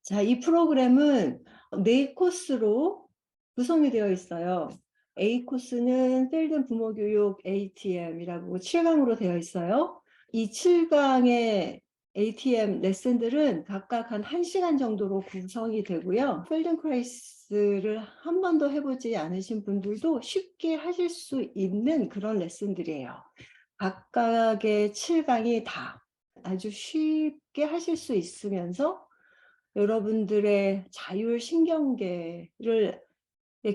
자, 이 프로그램은 4코스로 구성이 되어 있어요. A 코스는 필드 부모 교육 ATM이라고 7강으로 되어 있어요. 이 7강의 ATM 레슨들은 각각 한 1시간 정도로 구성이 되고요. 필든크라이스를 한 번도 해보지 않으신 분들도 쉽게 하실 수 있는 그런 레슨들이에요. 각각의 7강이 다 아주 쉽게 하실 수 있으면서 여러분들의 자율 신경계를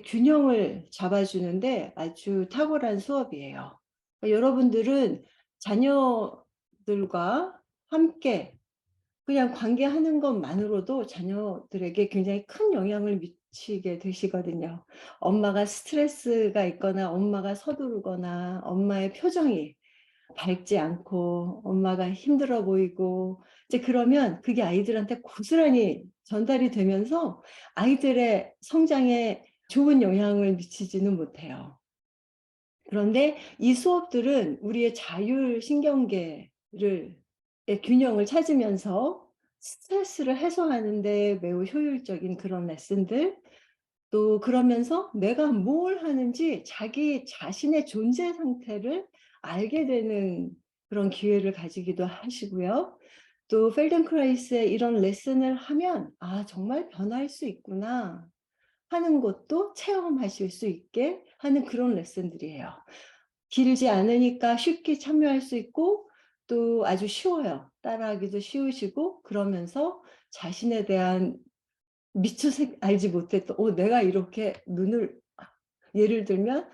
균형을 잡아주는데 아주 탁월한 수업이에요. 그러니까 여러분들은 자녀들과 함께 그냥 관계하는 것만으로도 자녀들에게 굉장히 큰 영향을 미치게 되시거든요. 엄마가 스트레스가 있거나 엄마가 서두르거나 엄마의 표정이 밝지 않고 엄마가 힘들어 보이고 이제 그러면 그게 아이들한테 고스란히 전달이 되면서 아이들의 성장에 좋은 영향을 미치지는 못해요. 그런데 이 수업들은 우리의 자율신경계를 균형을 찾으면서 스트레스를 해소하는 데 매우 효율적인 그런 레슨들, 또 그러면서 내가 뭘 하는지 자기 자신의 존재 상태를 알게 되는 그런 기회를 가지기도 하시고요. 또 펠덴크라이스의 이런 레슨을 하면 아, 정말 변할 수 있구나 하는 것도 체험하실 수 있게 하는 그런 레슨들이에요. 길지 않으니까 쉽게 참여할 수 있고 또 아주 쉬워요. 따라하기도 쉬우시고 그러면서 자신에 대한 미처 알지 못했던 내가 이렇게 눈을 예를 들면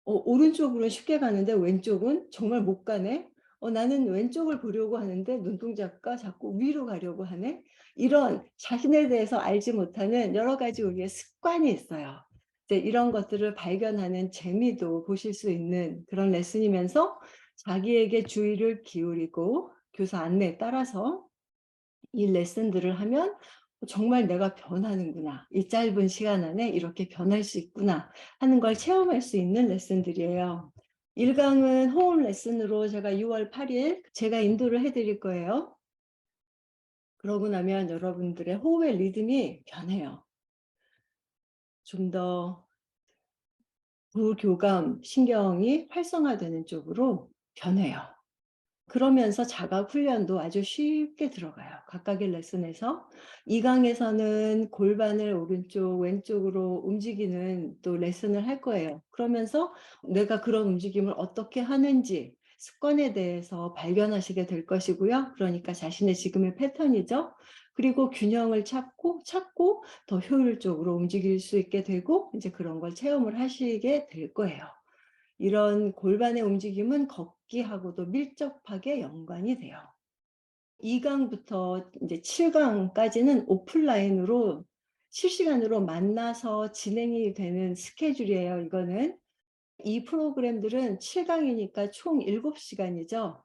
오른쪽으로는 쉽게 가는데 왼쪽은 정말 못 가네. 나는 왼쪽을 보려고 하는데 눈동자가 자꾸 위로 가려고 하네. 이런 자신에 대해서 알지 못하는 여러 가지 우리의 습관이 있어요. 이제 이런 것들을 발견하는 재미도 보실 수 있는 그런 레슨이면서 자기에게 주의를 기울이고 교사 안내에 따라서 이 레슨들을 하면 정말 내가 변하는구나. 이 짧은 시간 안에 이렇게 변할 수 있구나 하는 걸 체험할 수 있는 레슨들이에요. 1강은 호흡 레슨으로 제가 6월 8일 제가 인도를 해드릴 거예요. 그러고 나면 여러분들의 호흡의 리듬이 변해요. 좀 더 부교감 신경이 활성화되는 쪽으로 변해요. 그러면서 자각 훈련도 아주 쉽게 들어가요. 각각의 레슨에서. 2강에서는 골반을 오른쪽, 왼쪽으로 움직이는 또 레슨을 할 거예요. 그러면서 내가 그런 움직임을 어떻게 하는지 습관에 대해서 발견하시게 될 것이고요. 그러니까 자신의 지금의 패턴이죠. 그리고 균형을 찾고 더 효율적으로 움직일 수 있게 되고 이제 그런 걸 체험을 하시게 될 거예요. 이런 골반의 움직임은 걷기하고도 밀접하게 연관이 돼요. 2강부터 이제 7강까지는 오프라인으로 실시간으로 만나서 진행이 되는 스케줄이에요. 이거는 이 프로그램들은 7강이니까 총 7시간이죠.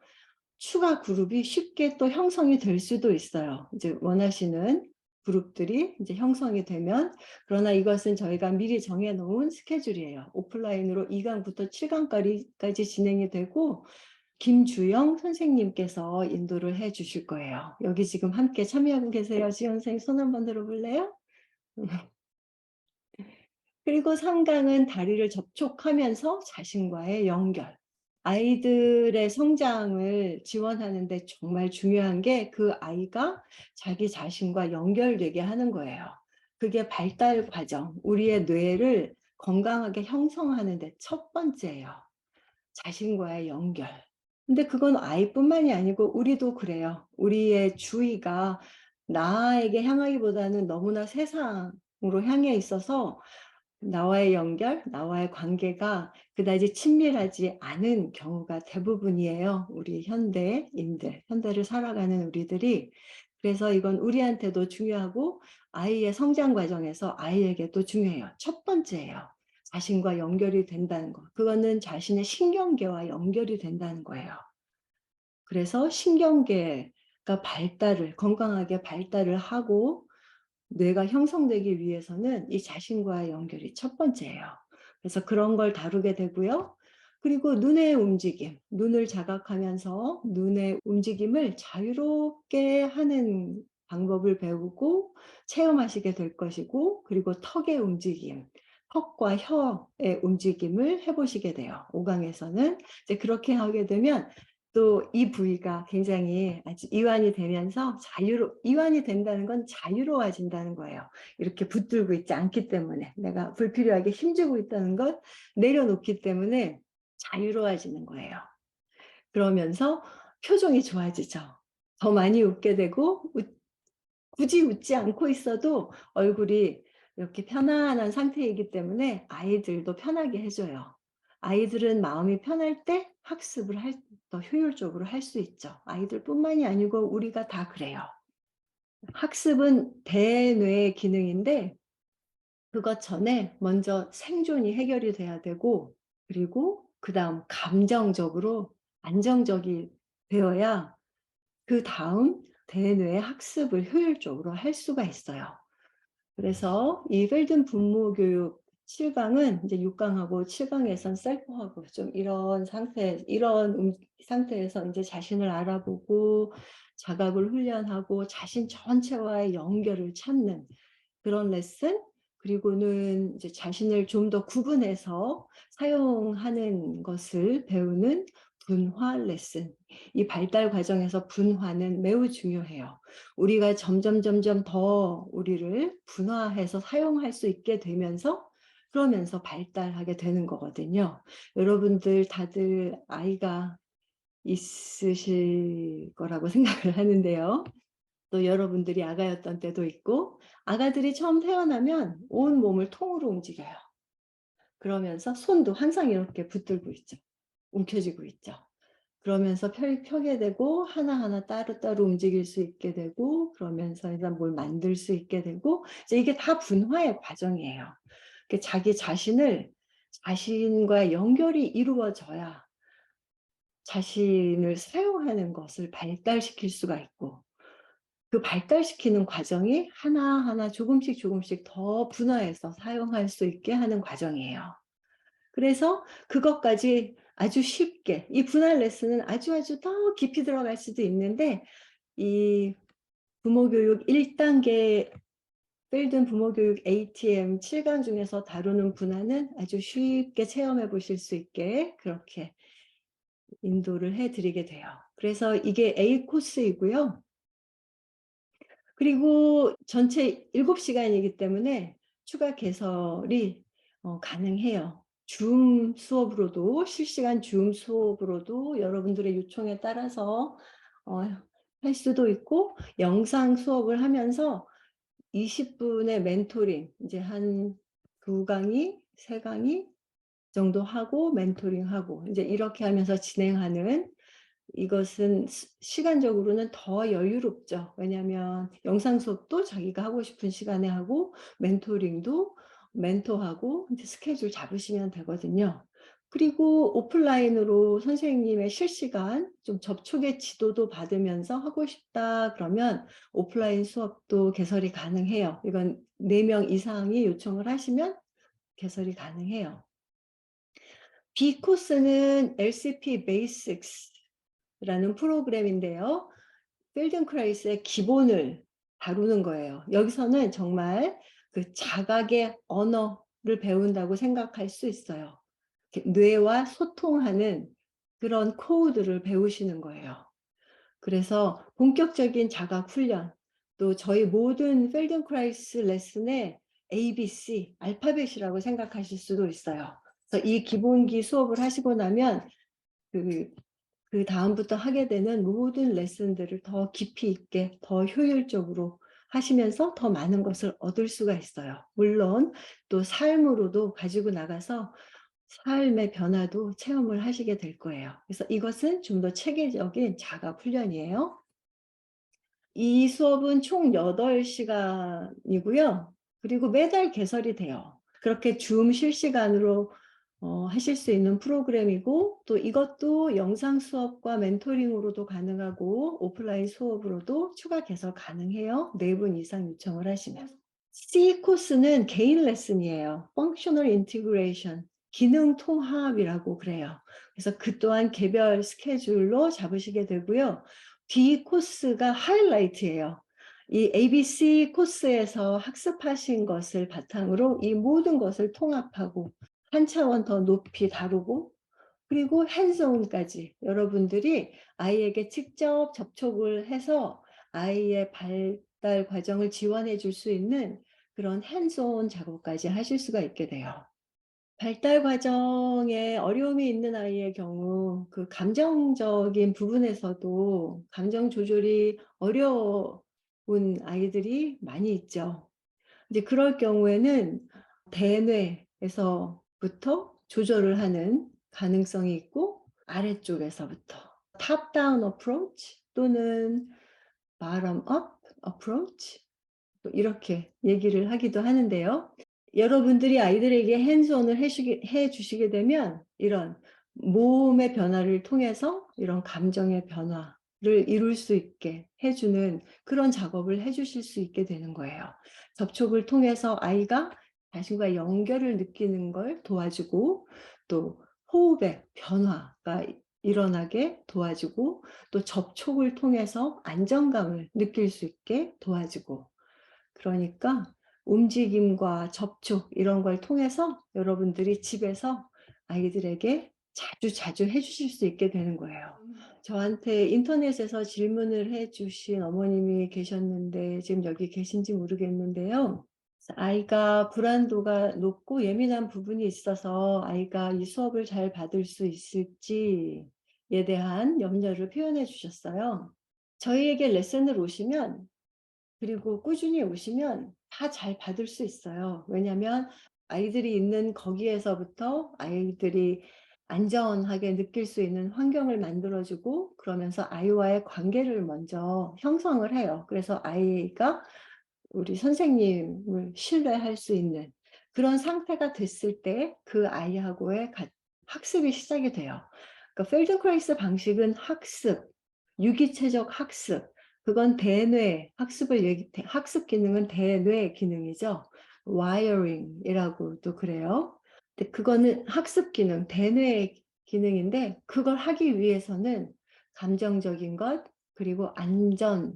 추가 그룹이 쉽게 또 형성이 될 수도 있어요. 이제 원하시는 그룹들이 이제 형성이 되면. 그러나 이것은 저희가 미리 정해 놓은 스케줄이에요. 오프라인으로 2강부터 7강까지 진행이 되고 김주영 선생님께서 인도를 해 주실 거예요. 여기 지금 함께 참여하고 계세요. 지영 선생님 손 한번 들어볼래요? 그리고 3강은 다리를 접촉하면서 자신과의 연결. 아이들의 성장을 지원하는 데 정말 중요한 게 그 아이가 자기 자신과 연결되게 하는 거예요. 그게 발달 과정, 우리의 뇌를 건강하게 형성하는 데 첫 번째예요. 자신과의 연결. 근데 그건 아이뿐만이 아니고 우리도 그래요. 우리의 주의가 나에게 향하기보다는 너무나 세상으로 향해 있어서 나와의 연결, 나와의 관계가 그다지 친밀하지 않은 경우가 대부분이에요. 우리 현대인들, 현대를 살아가는 우리들이. 그래서 이건 우리한테도 중요하고 아이의 성장 과정에서 아이에게도 중요해요. 첫 번째예요. 자신과 연결이 된다는 거. 그거는 자신의 신경계와 연결이 된다는 거예요. 그래서 신경계가 건강하게 발달을 하고 뇌가 형성되기 위해서는 이 자신과의 연결이 첫 번째예요. 그래서 그런 걸 다루게 되고요. 그리고 눈의 움직임, 눈을 자각하면서 눈의 움직임을 자유롭게 하는 방법을 배우고 체험하시게 될 것이고, 그리고 턱의 움직임, 턱과 혀의 움직임을 해보시게 돼요. 5강에서는 이제 그렇게 하게 되면 또 이 부위가 굉장히 아주 이완이 되면서 이완이 된다는 건 자유로워진다는 거예요. 이렇게 붙들고 있지 않기 때문에, 내가 불필요하게 힘주고 있다는 것 내려놓기 때문에 자유로워지는 거예요. 그러면서 표정이 좋아지죠. 더 많이 웃게 되고, 굳이 웃지 않고 있어도 얼굴이 이렇게 편안한 상태이기 때문에 아이들도 편하게 해줘요. 아이들은 마음이 편할 때 학습을 더 효율적으로 할 수 있죠. 아이들뿐만이 아니고 우리가 다 그래요. 학습은 대뇌의 기능인데, 그것 전에 먼저 생존이 해결이 돼야 되고, 그리고 그 다음 감정적으로 안정적이 되어야 그 다음 대뇌의 학습을 효율적으로 할 수가 있어요. 그래서 이 필든 분모 교육 7강은 이제 6강하고 7강에선 셀프하고 좀 이런 상태에서 이제 자신을 알아보고 자각을 훈련하고 자신 전체와의 연결을 찾는 그런 레슨, 그리고는 이제 자신을 좀 더 구분해서 사용하는 것을 배우는 분화 레슨. 이 발달 과정에서 분화는 매우 중요해요. 우리가 점점 더 우리를 분화해서 사용할 수 있게 되면서, 그러면서 발달하게 되는 거거든요. 여러분들 다들 아이가 있으실 거라고 생각을 하는데요. 또 여러분들이 아가였던 때도 있고, 아가들이 처음 태어나면 온 몸을 통으로 움직여요. 그러면서 손도 항상 이렇게 붙들고 있죠. 움켜쥐고 있죠. 그러면서 펴게 되고 하나하나 따로따로 움직일 수 있게 되고, 그러면서 일단 뭘 만들 수 있게 되고, 이제 이게 다 분화의 과정이에요. 자기 자신과 연결이 이루어져야 자신을 사용하는 것을 발달시킬 수가 있고, 그 발달시키는 과정이 하나하나 조금씩 더 분화해서 사용할 수 있게 하는 과정이에요. 그래서 그것까지 아주 쉽게, 이 분할 레슨은 아주 더 깊이 들어갈 수도 있는데, 이 부모교육 1단계 필든 부모교육 ATM 7강 중에서 다루는 분할은 아주 쉽게 체험해 보실 수 있게 그렇게 인도를 해드리게 돼요. 그래서 이게 A 코스이고요. 그리고 전체 7시간이기 때문에 추가 개설이 가능해요. 줌 수업으로도, 실시간 줌 수업으로도 여러분들의 요청에 따라서 할 수도 있고, 영상 수업을 하면서 20분의 멘토링, 이제 한 2강의, 3강의 정도 하고 멘토링하고, 이제 이렇게 하면서 진행하는, 이것은 시간적으로는 더 여유롭죠. 왜냐하면 영상 수업도 자기가 하고 싶은 시간에 하고, 멘토링도 멘토하고 이제 스케줄 잡으시면 되거든요. 그리고 오프라인으로 선생님의 실시간 좀 접촉의 지도도 받으면서 하고 싶다 그러면 오프라인 수업도 개설이 가능해요. 이건 4명 이상이 요청을 하시면 개설이 가능해요. B 코스는 LCP Basics라는 프로그램인데요. 필든크라이스의 기본을 다루는 거예요. 여기서는 정말 그 자각의 언어를 배운다고 생각할 수 있어요. 뇌와 소통하는 그런 코드를 배우시는 거예요. 그래서 본격적인 자각 훈련, 또 저희 모든 필든크라이스 레슨의 ABC, 알파벳이라고 생각하실 수도 있어요. 그래서 이 기본기 수업을 하시고 나면 그 다음부터 하게 되는 모든 레슨들을 더 깊이 있게, 더 효율적으로 하시면서 더 많은 것을 얻을 수가 있어요. 물론 또 삶으로도 가지고 나가서 삶의 변화도 체험을 하시게 될 거예요. 그래서 이것은 좀 더 체계적인 자각 훈련이에요. 이 수업은 총 8시간이고요. 그리고 매달 개설이 돼요. 그렇게 줌 실시간으로 하실 수 있는 프로그램이고, 또 이것도 영상 수업과 멘토링으로도 가능하고 오프라인 수업으로도 추가 개설 가능해요. 4분 이상 요청을 하시면. C 코스는 개인 레슨이에요. Functional Integration, 기능 통합이라고 그래요. 그래서 그 또한 개별 스케줄로 잡으시게 되고요. D 코스가 하이라이트예요. 이 ABC 코스에서 학습하신 것을 바탕으로 이 모든 것을 통합하고 한 차원 더 높이 다루고, 그리고 핸즈온까지 여러분들이 아이에게 직접 접촉을 해서 아이의 발달 과정을 지원해 줄 수 있는 그런 핸즈온 작업까지 하실 수가 있게 돼요. 발달 과정에 어려움이 있는 아이의 경우 그 감정적인 부분에서도 감정 조절이 어려운 아이들이 많이 있죠. 이제 그럴 경우에는 대뇌에서부터 조절을 하는 가능성이 있고, 아래쪽에서부터 top down approach 또는 bottom up approach, 또 이렇게 얘기를 하기도 하는데요. 여러분들이 아이들에게 핸즈온을 해 주시게 되면 이런 몸의 변화를 통해서 이런 감정의 변화를 이룰 수 있게 해 주는 그런 작업을 해 주실 수 있게 되는 거예요. 접촉을 통해서 아이가 자신과 연결을 느끼는 걸 도와주고, 또 호흡의 변화가 일어나게 도와주고, 또 접촉을 통해서 안정감을 느낄 수 있게 도와주고, 그러니까 움직임과 접촉 이런 걸 통해서 여러분들이 집에서 아이들에게 자주 해 주실 수 있게 되는 거예요. 저한테 인터넷에서 질문을 해 주신 어머님이 계셨는데 지금 여기 계신지 모르겠는데요. 아이가 불안도가 높고 예민한 부분이 있어서 아이가 이 수업을 잘 받을 수 있을지에 대한 염려를 표현해 주셨어요. 저희에게 레슨을 오시면, 그리고 꾸준히 오시면 다 잘 받을 수 있어요. 왜냐하면 아이들이 있는 거기에서부터 아이들이 안전하게 느낄 수 있는 환경을 만들어 주고, 그러면서 아이와의 관계를 먼저 형성을 해요. 그래서 아이가 우리 선생님을 신뢰할 수 있는 그런 상태가 됐을 때 그 아이하고의 학습이 시작이 돼요. 그러니까 펠든크라이스 방식은 학습, 유기체적 학습, 그건 대뇌 학습을 학습 기능은 대뇌 기능이죠. 와이어링이라고도 그래요. 근데 그거는 학습 기능, 대뇌의 기능인데, 그걸 하기 위해서는 감정적인 것, 그리고 안전한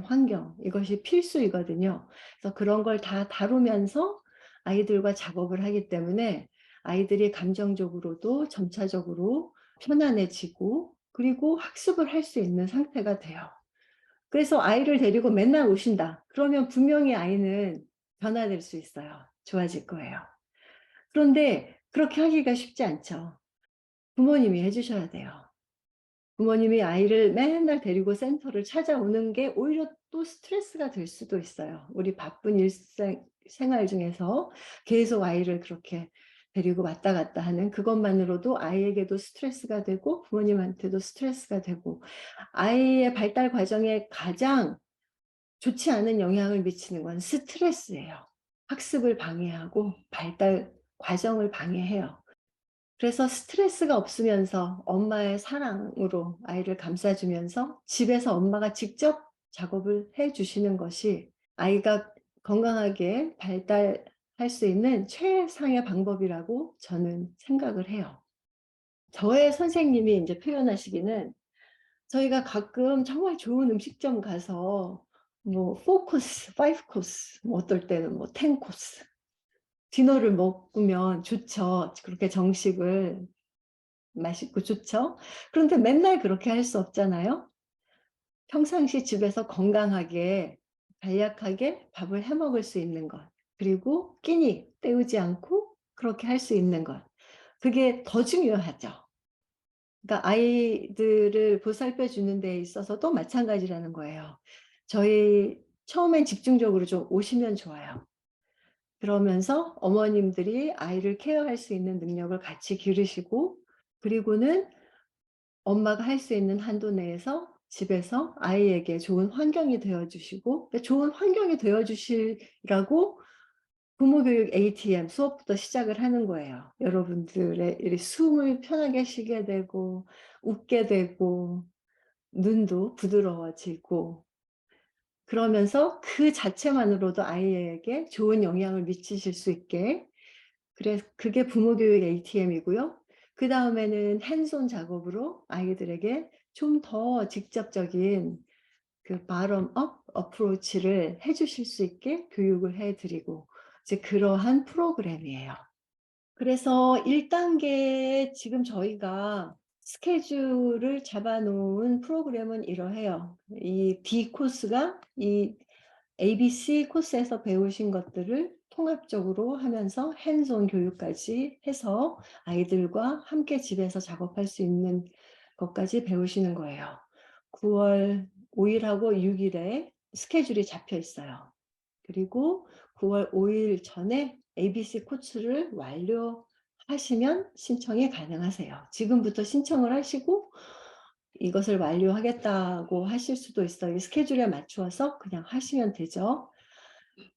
환경, 이것이 필수이거든요. 그래서 그런 걸 다 다루면서 아이들과 작업을 하기 때문에 아이들이 감정적으로도 점차적으로 편안해지고, 그리고 학습을 할 수 있는 상태가 돼요. 그래서 아이를 데리고 맨날 오신다, 그러면 분명히 아이는 변화될 수 있어요. 좋아질 거예요. 그런데 그렇게 하기가 쉽지 않죠. 부모님이 해 주셔야 돼요. 부모님이 아이를 맨날 데리고 센터를 찾아오는 게 오히려 또 스트레스가 될 수도 있어요. 우리 바쁜 생활 중에서 계속 아이를 그렇게 데리고 왔다 갔다 하는 그것만으로도 아이에게도 스트레스가 되고 부모님한테도 스트레스가 되고, 아이의 발달 과정에 가장 좋지 않은 영향을 미치는 건 스트레스예요. 학습을 방해하고 발달 과정을 방해해요. 그래서 스트레스가 없으면서 엄마의 사랑으로 아이를 감싸주면서 집에서 엄마가 직접 작업을 해 주시는 것이 아이가 건강하게 발달할 수 있는 최상의 방법이라고 저는 생각을 해요. 저의 선생님이 이제 표현하시기는, 저희가 가끔 정말 좋은 음식점 가서 뭐 4 코스, 5 코스, 뭐 어떨 때는 뭐 10 코스 디너를 먹으면 좋죠. 그렇게 정식을 맛있고 좋죠. 그런데 맨날 그렇게 할 수 없잖아요. 평상시 집에서 건강하게 간략하게 밥을 해 먹을 수 있는 것, 그리고 끼니 때우지 않고 그렇게 할 수 있는 것, 그게 더 중요하죠. 그러니까 아이들을 보살펴 주는 데 있어서도 마찬가지라는 거예요. 저희 처음엔 집중적으로 좀 오시면 좋아요. 그러면서 어머님들이 아이를 케어할 수 있는 능력을 같이 기르시고, 그리고는 엄마가 할 수 있는 한도 내에서 집에서 아이에게 좋은 환경이 되어 주시고, 좋은 환경이 되어 주시라고 부모교육 ATM 수업부터 시작을 하는 거예요. 여러분들의 이 숨을 편하게 쉬게 되고, 웃게 되고, 눈도 부드러워지고, 그러면서 그 자체만으로도 아이에게 좋은 영향을 미치실 수 있게, 그래서 그게 부모교육 ATM이고요. 그다음에는 핸즈온 작업으로 아이들에게 좀 더 직접적인 그 bottom up 어프로치를 해 주실 수 있게 교육을 해 드리고 이제 그러한 프로그램이에요. 그래서 1 단계 지금 저희가 스케줄을 잡아 놓은 프로그램은 이러해요. 이 D 코스가 이 ABC 코스에서 배우신 것들을 통합적으로 하면서 핸즈온 교육까지 해서 아이들과 함께 집에서 작업할 수 있는 것까지 배우시는 거예요. 9월 5일하고 6일에 스케줄이 잡혀 있어요. 그리고 9월 5일 전에 ABC 코스를 완료하시면 신청이 가능하세요. 지금부터 신청을 하시고 이것을 완료하겠다고 하실 수도 있어요. 스케줄에 맞추어서 그냥 하시면 되죠.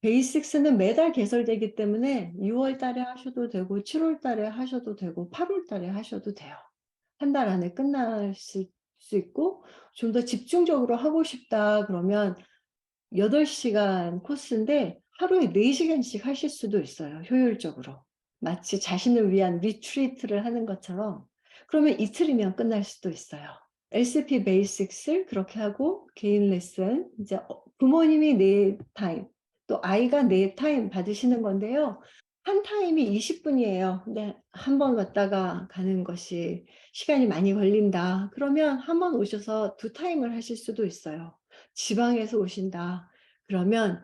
베이식스는 매달 개설되기 때문에 6월 달에 하셔도 되고 7월 달에 하셔도 되고 8월 달에 하셔도 돼요. 한 달 안에 끝나실 수 있고 좀 더 집중적으로 하고 싶다 그러면 8시간 코스인데 하루에 4시간씩 하실 수도 있어요. 효율적으로. 마치 자신을 위한 리트리트를 하는 것처럼. 그러면 이틀이면 끝날 수도 있어요. LCP 베이식스를 그렇게 하고 개인 레슨 이제 부모님이 내 타임 또 아이가 내 타임 받으시는 건데요. 한 타임이 20분이에요. 근데 한 번 왔다가 가는 것이 시간이 많이 걸린다. 그러면 한 번 오셔서 2 타임을 하실 수도 있어요. 지방에서 오신다. 그러면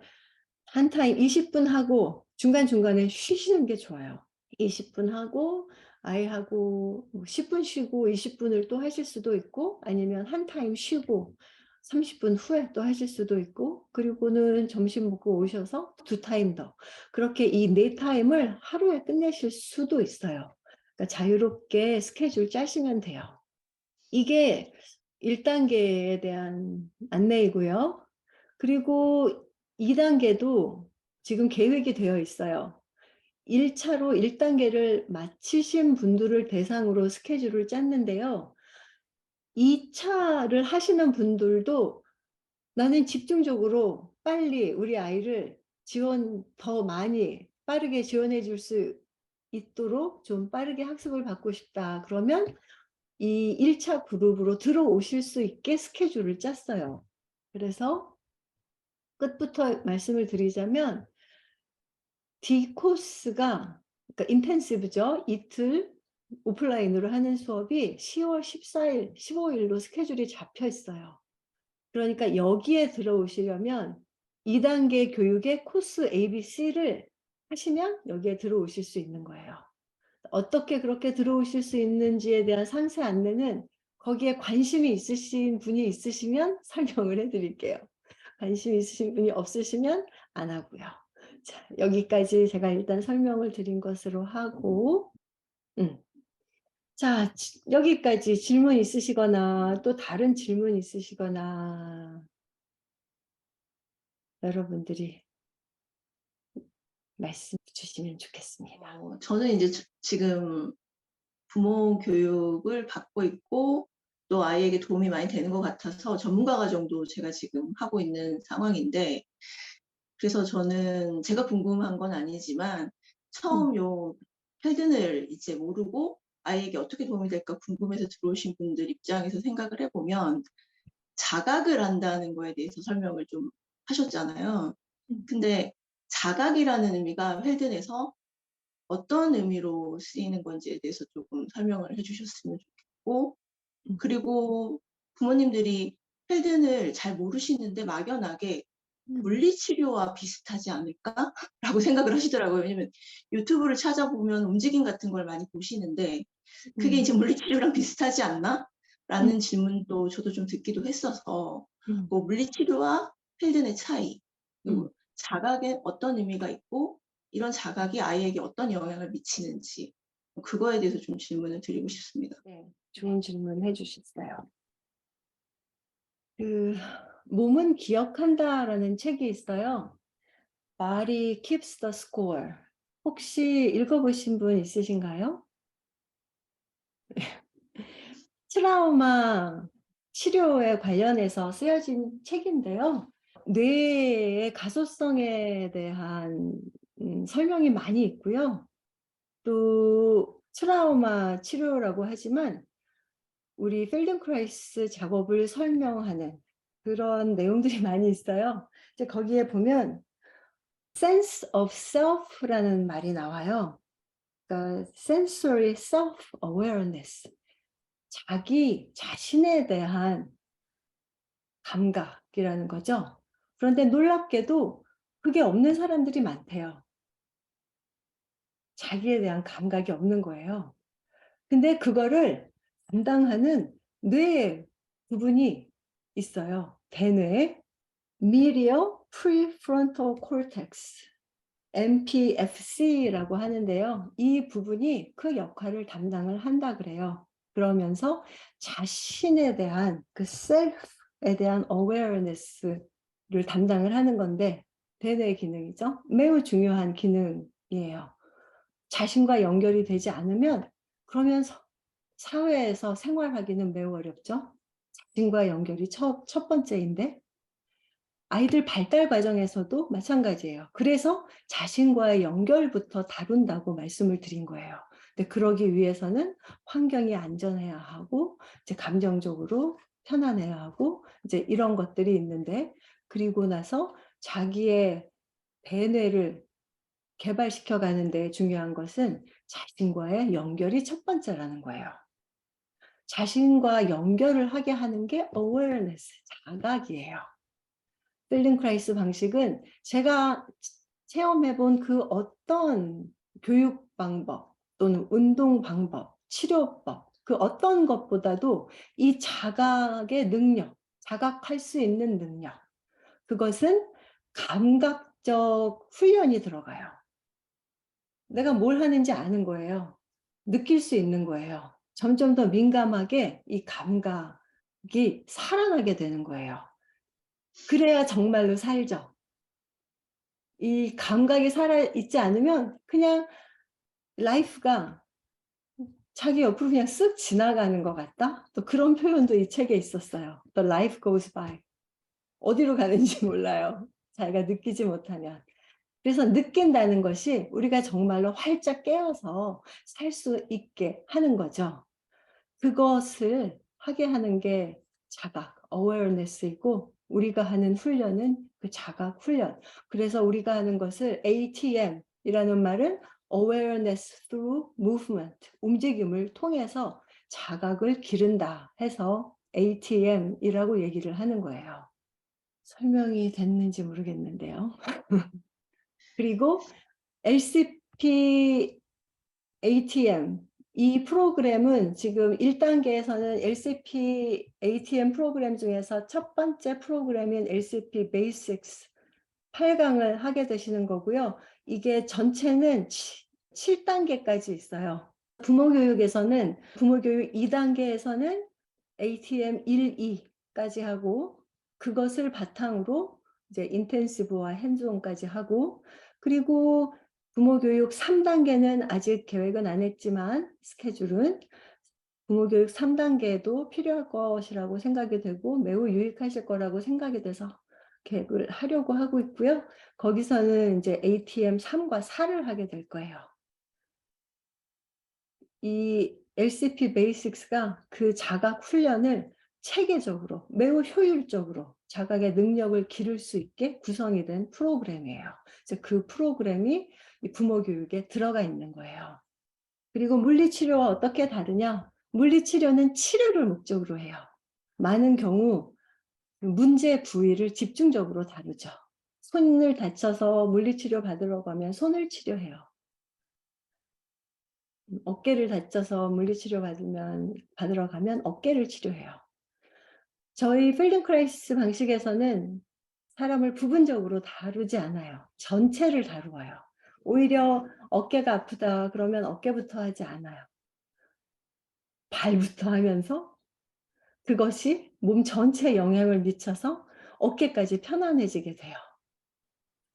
한 타임 20분 하고 중간중간에 쉬시는 게 좋아요. 20분 하고 아이하고 뭐 10분 쉬고 20분을 또 하실 수도 있고 아니면 한 타임 쉬고 30분 후에 또 하실 수도 있고 그리고는 점심 먹고 오셔서 2 타임 더. 그렇게 이 4 타임을 하루에 끝내실 수도 있어요. 그러니까 자유롭게 스케줄 짜시면 돼요. 이게 1 단계에 대한 안내이고요. 그리고 2 단계도 지금 계획이 되어 있어요. 1 차로 1 단계를 마치신 분들을 대상으로 스케줄을 짰는데요. 2 차를 하시는 분들도 나는 집중적으로 빨리 우리 아이를 지원 더 많이 빠르게 지원해 줄 수 있도록 좀 빠르게 학습을 받고 싶다. 그러면 이 1차 그룹으로 들어오실 수 있게 스케줄을 짰어요. 그래서 끝부터 말씀을 드리자면 D 코스가 그러니까 인텐시브죠. 이틀 오프라인으로 하는 수업이 10월 14일, 15일로 스케줄이 잡혀 있어요. 그러니까 여기에 들어오시려면 2 단계 교육의 코스 ABC를 하시면 여기에 들어오실 수 있는 거예요. 어떻게 그렇게 들어오실 수 있는지에 대한 상세 안내는 거기에 관심이 있으신 분이 있으시면 설명을 해 드릴게요. 관심 있으신 분이 없으시면 안 하고요. 자, 여기까지 제가 일단 설명을 드린 것으로 하고 자, 여기까지 질문 있으시거나 또 다른 질문 있으시거나 여러분들이 말씀 주시면 좋겠습니다. 저는 이제 지금 부모 교육을 받고 있고 또 아이에게 도움이 많이 되는 것 같아서 전문가 과정도 제가 지금 하고 있는 상황인데 그래서 저는 제가 궁금한 건 아니지만 처음 요 패든을 이제 모르고 아이에게 어떻게 도움이 될까 궁금해서 들어오신 분들 입장에서 생각을 해보면 자각을 한다는 거에 대해서 설명을 좀 하셨잖아요. 근데 자각이라는 의미가 헬든에서 어떤 의미로 쓰이는 건지에 대해서 조금 설명을 해주셨으면 좋겠고, 그리고 부모님들이 헬든을 잘 모르시는데 막연하게 물리치료와 비슷하지 않을까? 라고 생각을 하시더라고요. 왜냐면 유튜브를 찾아보면 움직임 같은 걸 많이 보시는데 그게 이제 물리치료랑 비슷하지 않나? 라는 질문도 저도 좀 듣기도 했어서 뭐 물리치료와 헬든의 차이, 그리고 자각에 어떤 의미가 있고 이런 자각이 아이에게 어떤 영향을 미치는지 그거에 대해서 좀 질문을 드리고 싶습니다. 네, 좋은 질문 해주셨어요. 그 몸은 기억한다라는 책이 있어요. Body Keeps the Score. 혹시 읽어보신 분 있으신가요? 트라우마 치료에 관련해서 쓰여진 책인데요. 뇌의 가소성에 대한 설명이 많이 있고요. 또 트라우마 치료라고 하지만 우리 필든크라이스 작업을 설명하는 그런 내용들이 많이 있어요. 이제 거기에 보면 sense of self라는 말이 나와요. 그러니까 sensory self awareness. 자기 자신에 대한 감각이라는 거죠. 그런데 놀랍게도 그게 없는 사람들이 많대요. 자기에 대한 감각이 없는 거예요. 근데 그거를 담당하는 뇌의 부분이 있어요. 대뇌에 medial prefrontal cortex, MPFC라고 하는데요. 이 부분이 그 역할을 담당을 한다 그래요. 그러면서 자신에 대한 그 self에 대한 awareness를 담당을 하는 건데 대뇌 기능이죠. 매우 중요한 기능이에요. 자신과 연결이 되지 않으면 그러면 사회에서 생활하기는 매우 어렵죠. 자신과 연결이 첫 번째인데 아이들 발달 과정에서도 마찬가지예요. 그래서 자신과의 연결부터 다룬다고 말씀을 드린 거예요. 근데 그러기 위해서는 환경이 안전해야 하고 이제 감정적으로 편안해야 하고 이제 이런 것들이 있는데 그리고 나서 자기의 대뇌를 개발시켜 가는 데 중요한 것은 자신과의 연결이 첫 번째라는 거예요. 자신과 연결을 하게 하는 게 awareness, 자각이에요. 필든크라이스 방식은 제가 체험해 본 그 어떤 교육 방법 또는 운동 방법, 치료법 그 어떤 것보다도 이 자각의 능력, 자각할 수 있는 능력 그것은 감각적 훈련이 들어가요. 내가 뭘 하는지 아는 거예요. 느낄 수 있는 거예요. 점점 더 민감하게 이 감각이 살아나게 되는 거예요. 그래야 정말로 살죠. 이 감각이 살아있지 않으면 그냥 라이프가 자기 옆으로 그냥 쓱 지나가는 것 같다? 또 그런 표현도 이 책에 있었어요. The life goes by. 어디로 가는지 몰라요. 자기가 느끼지 못하면. 그래서 느낀다는 것이 우리가 정말로 활짝 깨어서 살 수 있게 하는 거죠. 그것을 하게 하는 게 자각, awareness이고 우리가 하는 훈련은 그 자각 훈련. 그래서 우리가 하는 것을 ATM이라는 말은 awareness through movement, 움직임을 통해서 자각을 기른다 해서 ATM이라고 얘기를 하는 거예요. 설명이 됐는지 모르겠는데요. 그리고 LCP ATM 이 프로그램은 지금 1단계에서는 LCP ATM 프로그램 중에서 첫 번째 프로그램인 LCP Basics 8강을 하게 되시는 거고요. 이게 전체는 7단계까지 있어요. 부모교육에서는 부모교육 2단계에서는 ATM 1, 2까지 하고 그것을 바탕으로 이제 인텐시브와 핸즈온까지 하고 그리고 부모교육 3단계는 아직 계획은 안 했지만 스케줄은 부모교육 3단계도 필요할 것이라고 생각이 되고 매우 유익하실 거라고 생각이 돼서 계획을 하려고 하고 있고요. 거기서는 이제 ATM 3과 4를 하게 될 거예요. 이 LCP 베이식스가 그 자각 훈련을 체계적으로 매우 효율적으로 자각의 능력을 기를 수 있게 구성이 된 프로그램이에요. 그래서 그 프로그램이 이 부모 교육에 들어가 있는 거예요. 그리고 물리치료와 어떻게 다르냐? 물리치료는 치료를 목적으로 해요. 많은 경우 문제 부위를 집중적으로 다루죠. 손을 다쳐서 물리치료 받으러 가면 손을 치료해요. 어깨를 다쳐서 물리치료 받으러 가면 어깨를 치료해요. 저희 필든크라이시스 방식에서는 사람을 부분적으로 다루지 않아요. 전체를 다루어요. 오히려 어깨가 아프다 그러면 어깨부터 하지 않아요. 발부터 하면서 그것이 몸 전체에 영향을 미쳐서 어깨까지 편안해지게 돼요.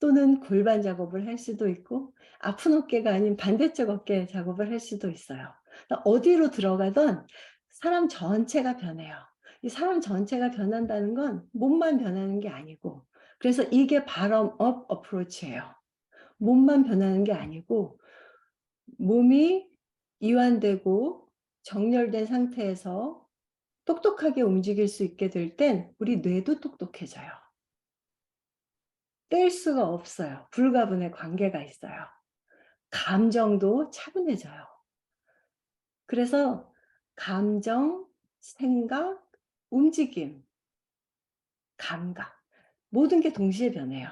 또는 골반 작업을 할 수도 있고 아픈 어깨가 아닌 반대쪽 어깨 작업을 할 수도 있어요. 어디로 들어가던 사람 전체가 변해요. 이 사람 전체가 변한다는 건 몸만 변하는 게 아니고 그래서 이게 bottom-up approach예요. 몸만 변하는 게 아니고 몸이 이완되고 정렬된 상태에서 똑똑하게 움직일 수 있게 될 땐 우리 뇌도 똑똑해져요. 뗄 수가 없어요. 불가분의 관계가 있어요. 감정도 차분해져요. 그래서 감정, 생각, 움직임, 감각 모든 게 동시에 변해요.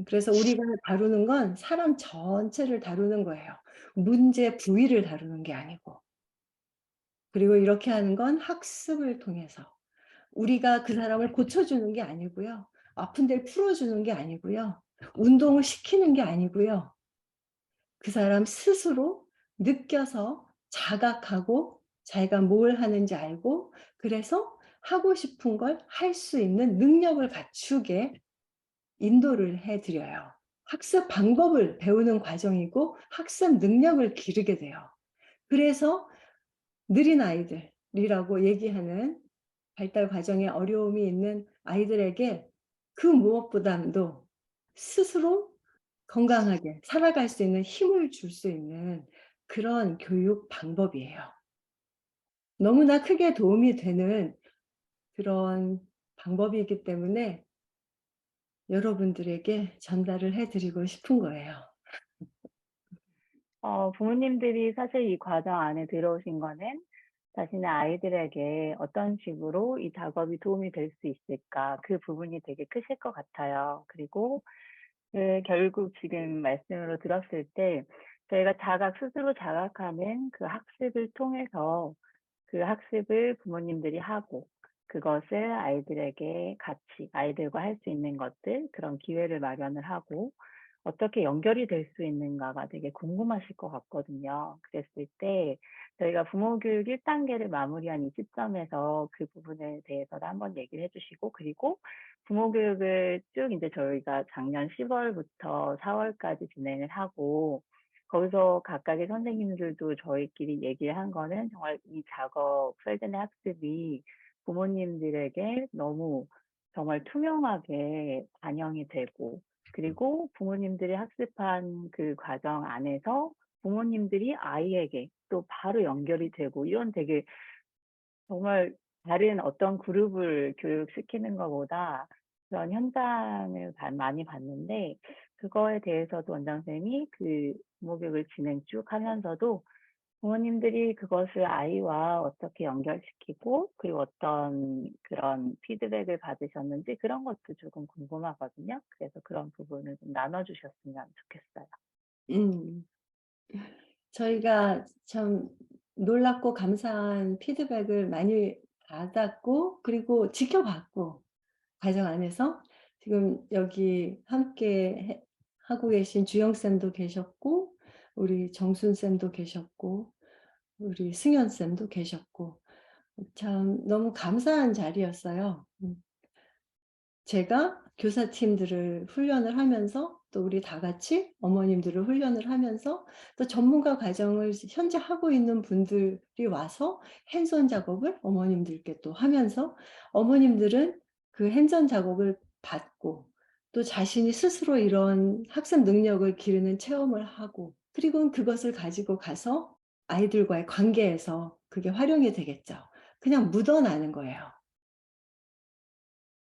그래서 우리가 다루는 건 사람 전체를 다루는 거예요. 문제 부위를 다루는 게 아니고. 그리고 이렇게 하는 건 학습을 통해서 우리가 그 사람을 고쳐주는 게 아니고요. 아픈 데를 풀어주는 게 아니고요. 운동을 시키는 게 아니고요. 그 사람 스스로 느껴서 자각하고 자기가 뭘 하는지 알고 그래서 하고 싶은 걸 할 수 있는 능력을 갖추게 인도를 해 드려요. 학습 방법을 배우는 과정이고 학습 능력을 기르게 돼요. 그래서 느린 아이들이라고 얘기하는 발달 과정에 어려움이 있는 아이들에게 그 무엇보다도 스스로 건강하게 살아갈 수 있는 힘을 줄 수 있는 그런 교육 방법이에요. 너무나 크게 도움이 되는 그런 방법이기 때문에 여러분들에게 전달을 해 드리고 싶은 거예요. 부모님들이 사실 이 과정 안에 들어오신 거는 자신의 아이들에게 어떤 식으로 이 작업이 도움이 될 수 있을까, 그 부분이 되게 크실 것 같아요. 그리고 결국 지금 말씀으로 들었을 때 저희가 스스로 자각하는 그 학습을 통해서 그 학습을 부모님들이 하고 그것을 아이들에게 같이 아이들과 할 수 있는 것들, 그런 기회를 마련을 하고 어떻게 연결이 될 수 있는가가 되게 궁금하실 것 같거든요. 그랬을 때 저희가 부모 교육 1단계를 마무리한 이 시점에서 그 부분에 대해서도 한번 얘기를 해주시고, 그리고 부모 교육을 쭉 이제 저희가 작년 10월부터 4월까지 진행을 하고 거기서 각각의 선생님들도 저희끼리 얘기를 한 거는 정말 이 작업, 펠든의 학습이 부모님들에게 너무 정말 투명하게 반영이 되고, 그리고 부모님들이 학습한 그 과정 안에서 부모님들이 아이에게 또 바로 연결이 되고, 이런 되게 정말 다른 어떤 그룹을 교육시키는 것보다 그런 현장을 많이 봤는데, 그거에 대해서도 원장 선생님이 그 부모 교육을 진행 쭉 하면서도 부모님들이 그것을 아이와 어떻게 연결시키고 그리고 어떤 그런 피드백을 받으셨는지 그런 것도 조금 궁금하거든요. 그래서 그런 부분을 좀 나눠주셨으면 좋겠어요. 음. 저희가 참 놀랍고 감사한 피드백을 많이 받았고 그리고 지켜봤고 과정 안에서 지금 여기 함께 하고 계신 주영 쌤도 계셨고 우리 정순 쌤도 계셨고 우리 승현 쌤도 계셨고 참 너무 감사한 자리였어요. 제가 교사팀들을 훈련을 하면서 또 우리 다 같이 어머님들을 훈련을 하면서 또 전문가 과정을 현재 하고 있는 분들이 와서 핸즈온 작업을 어머님들께 또 하면서 어머님들은 그 핸즈온 작업을 받고 또 자신이 스스로 이런 학습 능력을 기르는 체험을 하고 그리고 그것을 가지고 가서 아이들과의 관계에서 그게 활용이 되겠죠. 그냥 묻어나는 거예요.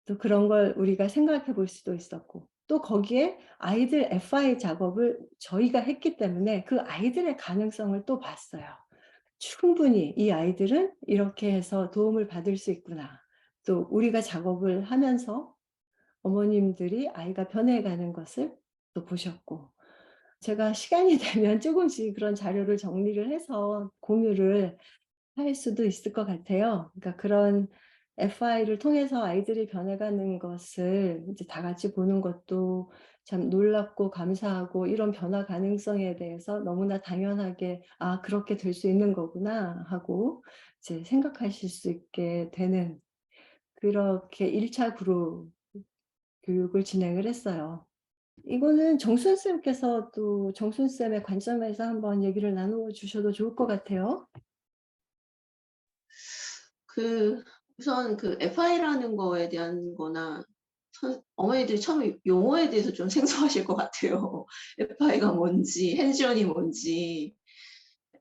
또 그런 걸 우리가 생각해 볼 수도 있었고 또 거기에 아이들 FI 작업을 저희가 했기 때문에 그 아이들의 가능성을 또 봤어요. 충분히 이 아이들은 이렇게 해서 도움을 받을 수 있구나. 또 우리가 작업을 하면서 어머님들이 아이가 변해가는 것을 또 보셨고 제가 시간이 되면 조금씩 그런 자료를 정리를 해서 공유를 할 수도 있을 것 같아요. 그러니까 그런 FI를 통해서 아이들이 변해가는 것을 이제 다 같이 보는 것도 참 놀랍고 감사하고 이런 변화 가능성에 대해서 너무나 당연하게 '아 그렇게 될 수 있는 거구나.' 하고 이제 생각하실 수 있게 되는 그렇게 1차 그룹 교육을 진행을 했어요. 이거는 정순 쌤께서 또 정순 쌤의 관점에서 한번 얘기를 나누어 주셔도 좋을 것 같아요. 우선 그 FI라는 거에 대한 거나 어머니들이 처음에 용어에 대해서 좀 생소하실 것 같아요. FI가 뭔지, 핸즈온이 뭔지.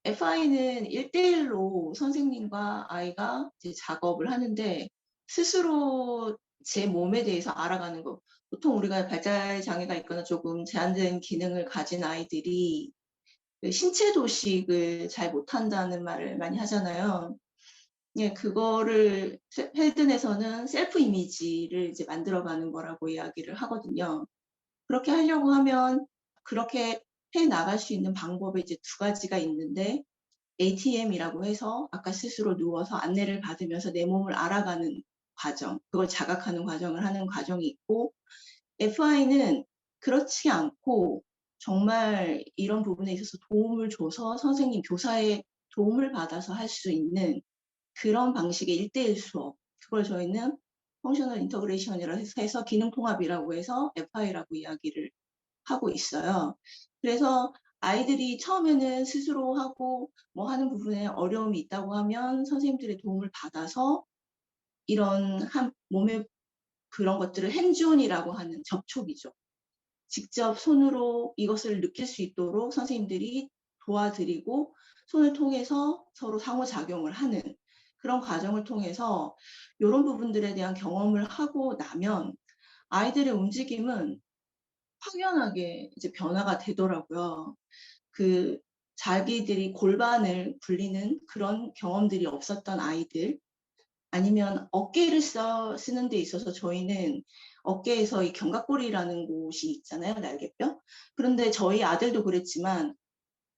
FI는 1대1로 선생님과 아이가 이제 작업을 하는데 스스로 제 몸에 대해서 알아가는 거. 보통 우리가 발달 장애가 있거나 조금 제한된 기능을 가진 아이들이 그 신체 도식을 잘 못한다는 말을 많이 하잖아요. 예, 그거를 헬든에서는 셀프 이미지를 이제 만들어가는 거라고 이야기를 하거든요. 그렇게 하려고 하면 그렇게 해 나갈 수 있는 방법이 이제 두 가지가 있는데 ATM이라고 해서 아까 스스로 누워서 안내를 받으면서 내 몸을 알아가는 과정, 그걸 자각하는 과정을 하는 과정이 있고 FI는 그렇지 않고 정말 이런 부분에 있어서 도움을 줘서 선생님, 교사의 도움을 받아서 할 수 있는 그런 방식의 1대1 수업. 그걸 저희는 펑셔널 인터그레이션이라고 해서 기능 통합이라고 해서 FI라고 이야기를 하고 있어요. 그래서 아이들이 처음에는 스스로 하고 뭐 하는 부분에 어려움이 있다고 하면 선생님들의 도움을 받아서 이런 몸의 그런 것들을 핸즈온이라고 하는 접촉이죠. 직접 손으로 이것을 느낄 수 있도록 선생님들이 도와드리고 손을 통해서 서로 상호작용을 하는 그런 과정을 통해서 이런 부분들에 대한 경험을 하고 나면 아이들의 움직임은 확연하게 이제 변화가 되더라고요. 그 자기들이 골반을 굴리는 그런 경험들이 없었던 아이들, 아니면 어깨를 쓰는 데 있어서 저희는 어깨에서 이 견갑골이라는 곳이 있잖아요, 날개뼈. 그런데 저희 아들도 그랬지만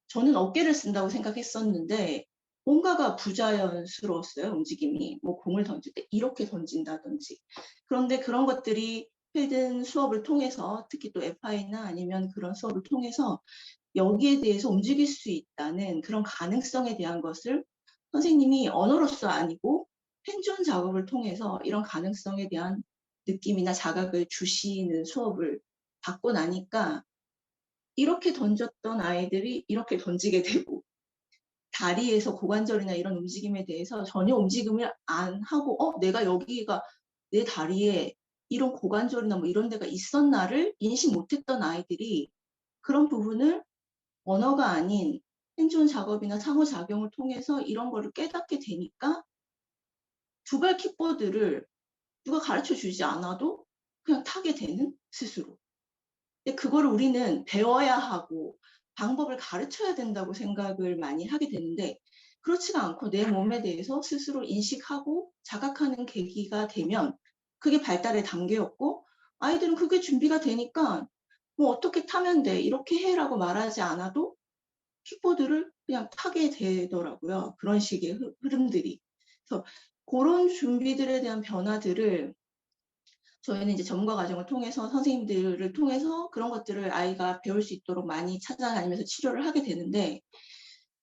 저는 어깨를 쓴다고 생각했었는데 뭔가가 부자연스러웠어요, 움직임이. 뭐 공을 던질 때 이렇게 던진다든지. 그런데 그런 것들이 필든 수업을 통해서 특히 또 FI나 아니면 그런 수업을 통해서 여기에 대해서 움직일 수 있다는 그런 가능성에 대한 것을 선생님이 언어로서 아니고 핸즈온 작업을 통해서 이런 가능성에 대한 느낌이나 자각을 주시는 수업을 받고 나니까 이렇게 던졌던 아이들이 이렇게 던지게 되고 다리에서 고관절이나 이런 움직임에 대해서 전혀 움직임을 안 하고 내가 여기가 내 다리에 이런 고관절이나 뭐 이런 데가 있었나를 인식 못했던 아이들이 그런 부분을 언어가 아닌 핸즈온 작업이나 상호작용을 통해서 이런 거를 깨닫게 되니까 두발 킥보드를 누가 가르쳐 주지 않아도 그냥 타게 되는 스스로. 근데 그거를 우리는 배워야 하고 방법을 가르쳐야 된다고 생각을 많이 하게 되는데 그렇지가 않고 내 몸에 대해서 스스로 인식하고 자각하는 계기가 되면 그게 발달의 단계였고 아이들은 그게 준비가 되니까 뭐 어떻게 타면 돼 이렇게 해라고 말하지 않아도 킥보드를 그냥 타게 되더라고요. 그런 식의 흐름들이. 그래서 그런 준비들에 대한 변화들을 저희는 이제 전문가 과정을 통해서 선생님들을 통해서 그런 것들을 아이가 배울 수 있도록 많이 찾아다니면서 치료를 하게 되는데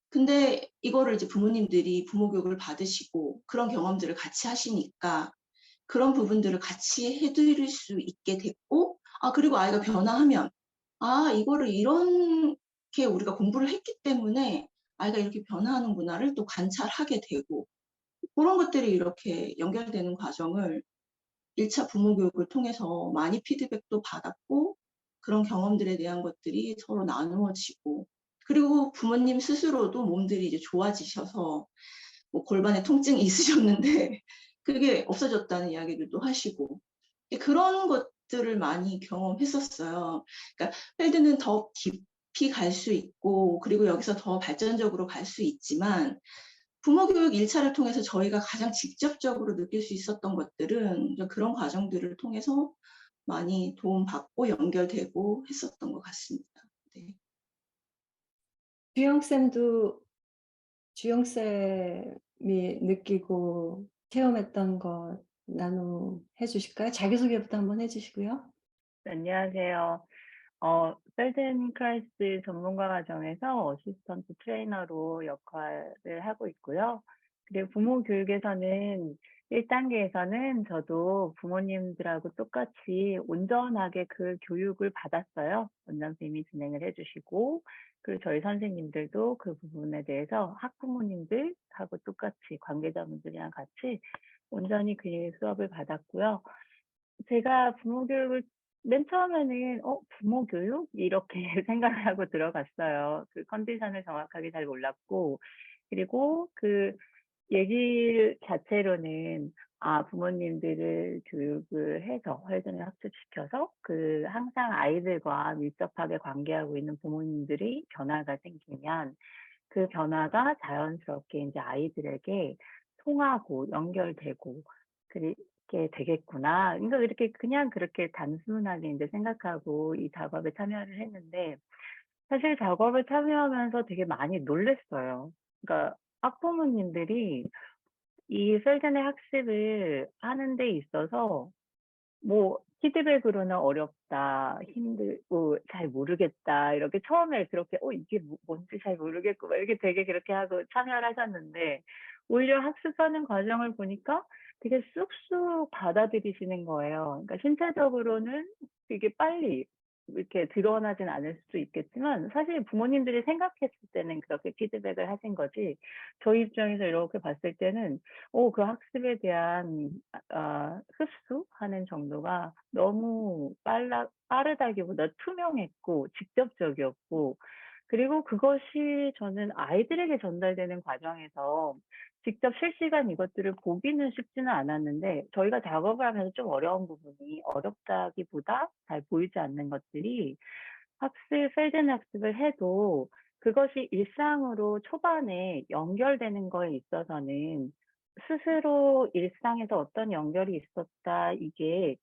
근데 이거를 이제 부모님들이 부모 교육을 받으시고 그런 경험들을 같이 하시니까 그런 부분들을 같이 해드릴 수 있게 됐고 그리고 아이가 변화하면 이거를 이렇게 우리가 공부를 했기 때문에 아이가 이렇게 변화하는구나를 또 관찰하게 되고 그런 것들이 이렇게 연결되는 과정을 1차 부모 교육을 통해서 많이 피드백도 받았고 그런 경험들에 대한 것들이 서로 나누어지고 그리고 부모님 스스로도 몸들이 이제 좋아지셔서 뭐 골반에 통증이 있으셨는데 그게 없어졌다는 이야기들도 하시고 그런 것들을 많이 경험했었어요. 그러니까 필드는 더 깊이 갈 수 있고 그리고 여기서 더 발전적으로 갈 수 있지만 부모 교육 1차를 통해서 저희가 가장 직접적으로 느낄 수 있었던 것들은 그런 과정들을 통해서 많이 도움받고 연결되고 했었던 것 같습니다. 네. 주영쌤도 주영쌤이 느끼고 체험했던 것 나눔해 주실까요? 자기소개부터 한번 해 주시고요. 안녕하세요. 펠든크라이스 전문가 과정에서 어시스턴트 트레이너로 역할을 하고 있고요. 그리고 부모 교육에서는 1단계에서는 저도 부모님들하고 똑같이 온전하게 그 교육을 받았어요. 원장 선생님이 진행을 해주시고, 그리고 저희 선생님들도 그 부분에 대해서 학부모님들하고 똑같이 관계자분들이랑 같이 온전히 그 수업을 받았고요. 제가 부모 교육을 맨 처음에는 부모 교육? 이렇게 생각을 하고 들어갔어요. 그 컨디션을 정확하게 잘 몰랐고, 그리고 그 얘기 자체로는 부모님들을 교육을 해서 혈전을 학습시켜서 항상 아이들과 밀접하게 관계하고 있는 부모님들이 변화가 생기면 그 변화가 자연스럽게 이제 아이들에게 통하고 연결되고 그렇게 되겠구나. 그러니까 이렇게 그냥 그렇게 단순하게 이제 생각하고 이 작업에 참여를 했는데, 사실 작업을 참여하면서 되게 많이 놀랐어요. 그러니까 학부모님들이 이 셀전의 학습을 하는 데 있어서 뭐 피드백으로는 "어렵다. 힘들고 잘 모르겠다." 이렇게 처음에 그렇게 이게 뭔지 잘 모르겠고 막 이렇게 되게 그렇게 하고 참여를 하셨는데, 오히려 학습하는 과정을 보니까 되게 쑥쑥 받아들이시는 거예요. 그러니까 신체적으로는 되게 빨리 이렇게 드러나진 않을 수도 있겠지만, 사실 부모님들이 생각했을 때는 그렇게 피드백을 하신 거지, 저희 입장에서 이렇게 봤을 때는 그 학습에 대한 흡수하는 정도가 너무 빠르다기보다 투명했고 직접적이었고, 그리고 그것이 저는 아이들에게 전달되는 과정에서 직접 실시간 이것들을 보기는 쉽지는 않았는데, 저희가 작업을 하면서 좀 어려운 부분이, 어렵다기보다 잘 보이지 않는 것들이, 셀전 학습을 해도 그것이 일상으로 초반에 연결되는 거에 있어서는 스스로 일상에서 어떤 연결이 있었다, 이게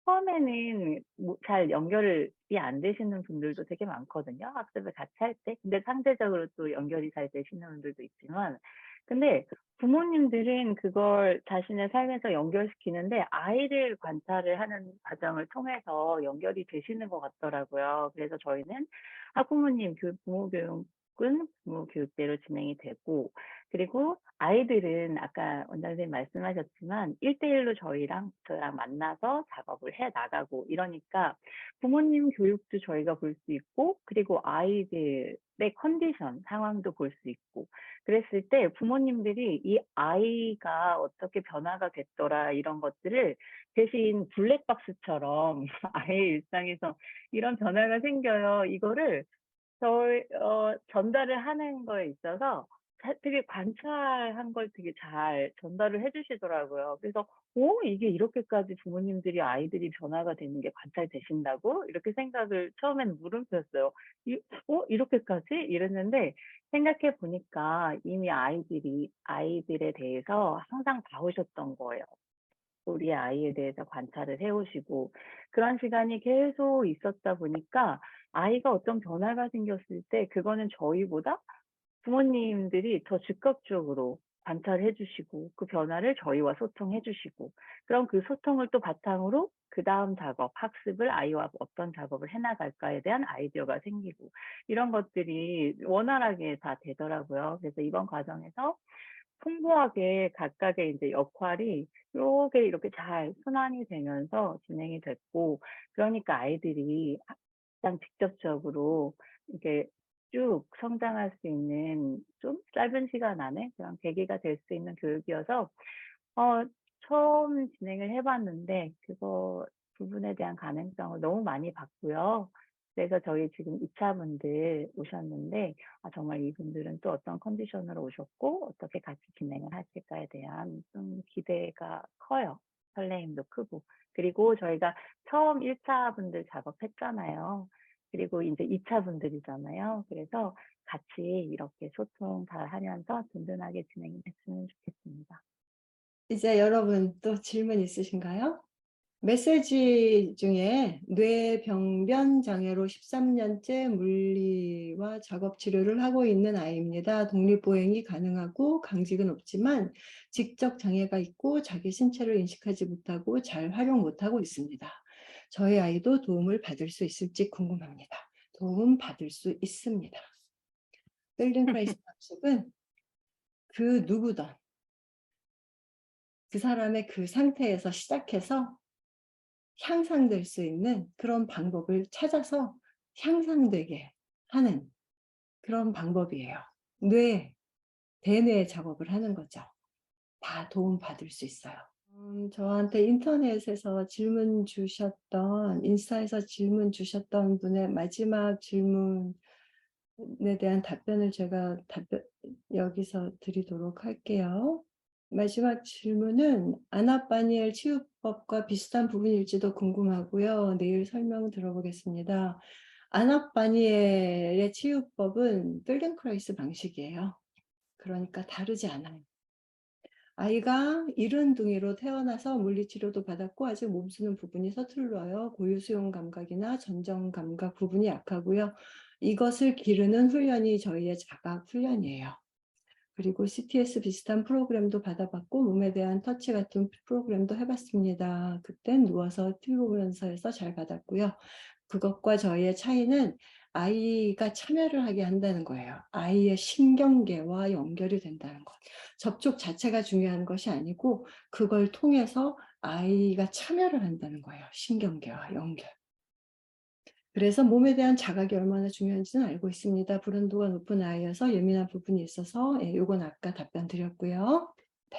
처음에는 잘 연결이 안 되시는 분들도 되게 많거든요, 학습을 같이 할 때. 근데 상대적으로 또 연결이 잘 되시는 분들도 있지만, 근데 부모님들은 그걸 자신의 삶에서 연결시키는데 아이를 관찰을 하는 과정을 통해서 연결이 되시는 것 같더라고요. 그래서 저희는 학부모님 부모 교육은 부모 교육대로 진행이 되고, 그리고 아이들은 아까 원장선생님 말씀하셨지만 1대1로 저랑 만나서 작업을 해 나가고 이러니까 부모님 교육도 저희가 볼 수 있고, 그리고 아이들의 컨디션 상황도 볼 수 있고, 그랬을 때 부모님들이 이 아이가 어떻게 변화가 됐더라 이런 것들을 대신 블랙박스처럼 아이의 일상에서 이런 변화가 생겨요, 이거를 전달을 하는 거에 있어서 되게 관찰한 걸 되게 잘 전달을 해 주시더라고요. 그래서 이게 이렇게까지 부모님들이 아이들이 변화가 되는 게 관찰되신다고?' 이렇게 생각을 처음에는 물음표였어요. '이렇게까지?' 이랬는데, 생각해 보니까 이미 아이들에 대해서 항상 봐 오셨던 거예요. 우리 아이에 대해서 관찰을 해 오시고, 그런 시간이 계속 있었다 보니까 아이가 어떤 변화가 생겼을 때 그거는 저희보다 부모님들이 더 즉각적으로 관찰해 주시고, 그 변화를 저희와 소통해 주시고, 그럼 그 소통을 또 바탕으로 그다음 작업, 학습을 아이와 어떤 작업을 해 나갈까에 대한 아이디어가 생기고, 이런 것들이 원활하게 다 되더라고요. 그래서 이번 과정에서 풍부하게 각각의 이제 역할이 요게 이렇게 잘 순환이 되면서 진행이 됐고, 그러니까 아이들이 가장 직접적으로 이렇게 쭉 성장할 수 있는 좀 짧은 시간 안에 그런 계기가 될 수 있는 교육이어서 어 처음 진행을 해 봤는데 그거 부분에 대한 가능성을 너무 많이 봤고요. 그래서 저희 지금 2 차분들 오셨는데, 정말 이분들은 또 어떤 컨디션으로 오셨고 어떻게 같이 진행을 하실까에 대한 좀 기대가 커요. 설레임도 크고. 그리고 저희가 처음 1 차분들 작업했잖아요. 그리고 인제 2 차분들이잖아요. 그래서 같이 이렇게 소통 잘 하면서 든든하게 진행이 됐으면 좋겠습니다. 이제 여러분 또 질문 있으신가요? 메시지 중에 뇌병변 장애로 13년째 물리와 작업 치료를 하고 있는 아이입니다. 독립보행이 가능하고 강직은 없지만 지적 장애가 있고 자기 신체를 인식하지 못하고 잘 활용 못하고 있습니다. 저희 아이도 도움을 받을 수 있을지 궁금합니다. 도움 받을 수 있습니다. 필든크라이스 학습은 그 누구든 그 사람의 그 상태에서 시작해서 향상될 수 있는 그런 방법을 찾아서 향상되게 하는 그런 방법이에요. 대뇌 작업을 하는 거죠. 다 도움받을 수 있어요. 저한테 인터넷에서 질문 주셨던, 인스타에서 질문 주셨던 분의 마지막 질문에 대한 답변을 제가 여기서 드리도록 할게요. 마지막 질문은 아나빠니엘 치유법과 비슷한 부분일지도 궁금하고요. 내일 설명 들어보겠습니다. 아나빠니엘의 치유법은 필든크라이스 방식이에요. 그러니까 다르지 않아요. 아이가 이른둥이로 태어나서 물리치료도 받았고 아직 몸쓰는 부분이 서툴러요. 고유수용 감각이나 전정 감각 부분이 약하고요. 이것을 기르는 훈련이 저희의 자각 훈련이에요. 그리고 CTS 비슷한 프로그램도 받아봤고 몸에 대한 터치 같은 프로그램도 해봤습니다. 그땐 누워서 TV 보면서 해서 잘 받았고요. 그것과 저희의 차이는 아이가 참여를 하게 한다는 거예요. 아이의 신경계와 연결이 된다는 것. 접촉 자체가 중요한 것이 아니고 그걸 통해서 아이가 참여를 한다는 거예요. 신경계와 연결. 그래서 몸에 대한 자각이 얼마나 중요한지는 알고 있습니다. 불온도가 높은 아이여서 예민한 부분이 있어서 요건 아까 답변 드렸고요. 네.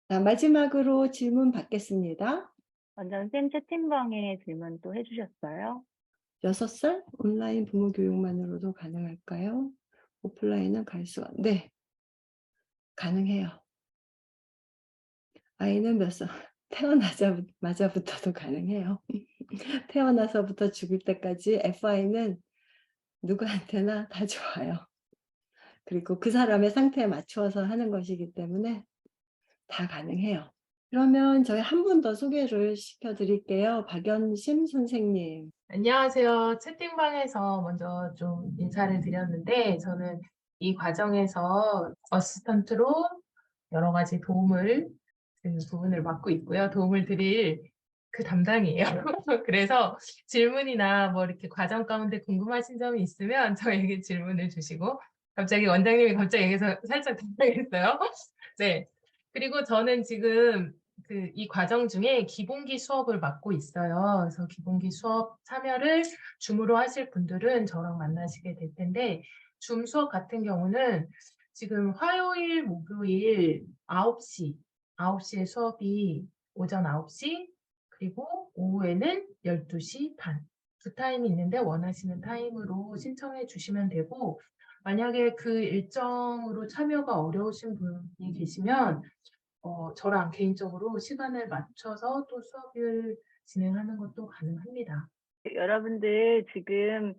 자, 마지막으로 질문 받겠습니다. 원장쌤 채팅방에 질문 또 해주셨어요? 6살 온라인 부모 교육만으로도 가능할까요? 오프라인은 갈 수가. 네, 가능해요. 아이는 몇 살? 태어나자마자부터도 가능해요. 태어나서부터 죽을 때까지 FI는 누구한테나 다 좋아요. 그리고 그 사람의 상태에 맞추어서 하는 것이기 때문에 다 가능해요. 그러면 저희 한 분 더 소개를 시켜드릴게요. 박연심 선생님. 안녕하세요. 채팅방에서 먼저 좀 인사를 드렸는데, 저는 이 과정에서 어시스턴트로 여러 가지 도움을 그 부분을 맡고 있고요. 도움을 드릴 그 담당이에요. 그래서 질문이나 뭐 이렇게 과정 가운데 궁금하신 점이 있으면 저에게 질문을 주시고, 갑자기 원장님이 갑자기 여기서 살짝 답변했어요. 네. 그리고 저는 지금 이 과정 중에 기본기 수업을 맡고 있어요. 그래서 기본기 수업 참여를 줌으로 하실 분들은 저랑 만나시게 될 텐데, 줌 수업 같은 경우는 지금 화요일, 목요일 9시에 수업이 오전 9시, 그리고 오후에는 12시 반. 두 타임이 있는데 원하시는 타임으로 신청해 주시면 되고, 만약에 그 일정으로 참여가 어려우신 분이 계시면 저랑 개인적으로 시간을 맞춰서 또 수업을 진행하는 것도 가능합니다. 여러분들 지금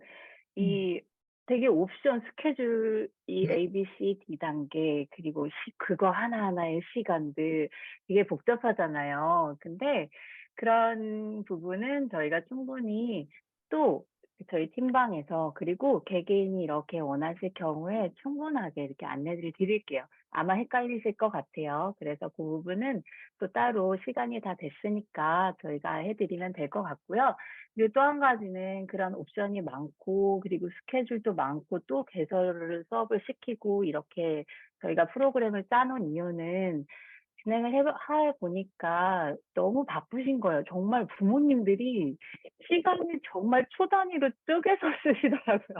이 되게 옵션 스케줄 이 A, B, C, D 단계 그리고 그거 하나하나의 시간들 되게 복잡하잖아요. 근데 그런 부분은 저희가 충분히 또 저희 팀방에서 그리고 개개인이 이렇게 원하실 경우에 충분하게 이렇게 안내를 드릴게요. 아마 헷갈리실 것 같아요. 그래서 그 부분은 또 따로 시간이 다 됐으니까 저희가 해드리면 될 것 같고요. 그리고 또 한 가지는 그런 옵션이 많고 그리고 스케줄도 많고 또 개설을 수업을 시키고 이렇게 저희가 프로그램을 짜놓은 이유는 진행을 해보니까 너무 바쁘신 거예요. 정말 부모님들이 시간을 정말 초 단위로 쪼개서 쓰시더라고요.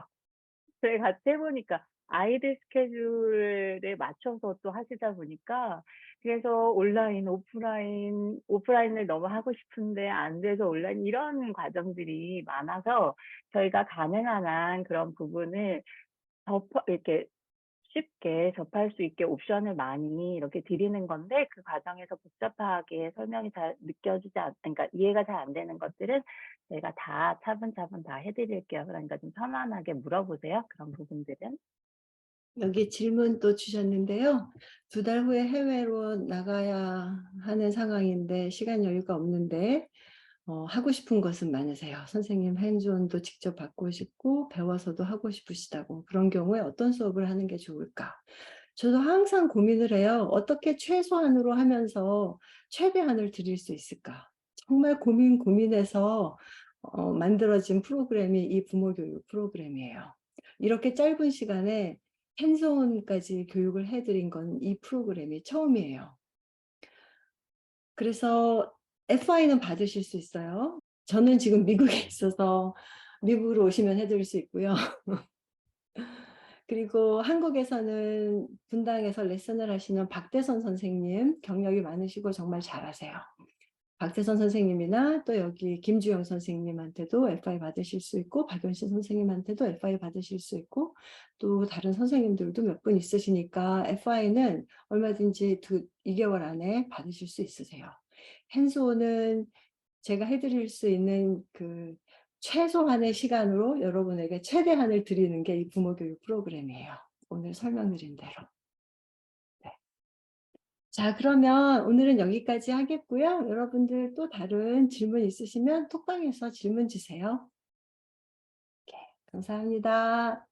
저희 같이 해보니까 아이들 스케줄에 맞춰서 또 하시다 보니까 그래서 온라인, 오프라인을 너무 하고 싶은데 안 돼서 온라인 이런 과정들이 많아서 저희가 가능한 한 그런 부분을 이렇게 쉽게 접할 수 있게 옵션을 많이 이렇게 드리는 건데 그 과정에서 복잡하게 설명이 잘 그러니까 이해가 잘 안 되는 것들은 제가 다 차분차분 다 해드릴게요. 그러니까 좀 편안하게 물어보세요. 그런 부분들은. 여기 질문 또 주셨는데요. 2달 후에 해외로 나가야 하는 상황인데 시간 여유가 없는데 하고 싶은 것은 많으세요. 선생님 핸즈온도 직접 받고 싶고 배워서도 하고 싶으시다고. 그런 경우에 어떤 수업을 하는 게 좋을까? 저도 항상 고민을 해요. 어떻게 최소한으로 하면서 최대한을 드릴 수 있을까? 정말 고민해서 만들어진 프로그램이 이 부모교육 프로그램이에요. 이렇게 짧은 시간에 핸즈온까지 교육을 해드린 건 이 프로그램이 처음이에요. 그래서 FI는 받으실 수 있어요. 저는 지금 미국에 있어서 미국으로 오시면 해드릴 수 있고요. 그리고 한국에서는 분당에서 레슨을 하시는 박대선 선생님 경력이 많으시고 정말 잘하세요. 박대선 선생님이나 또 여기 김주영 선생님한테도 FI 받으실 수 있고 박연신 선생님한테도 FI 받으실 수 있고 또 다른 선생님들도 몇 분 있으시니까 FI는 얼마든지 2개월 안에 받으실 수 있으세요. 핸즈온은 제가 해드릴 수 있는 그 최소한의 시간으로 여러분에게 최대한을 드리는 게 이 부모교육 프로그램이에요. 오늘 설명드린 대로. 네. 자, 그러면 오늘은 여기까지 하겠고요. 여러분들 또 다른 질문 있으시면 톡방에서 질문 주세요. 네, 감사합니다.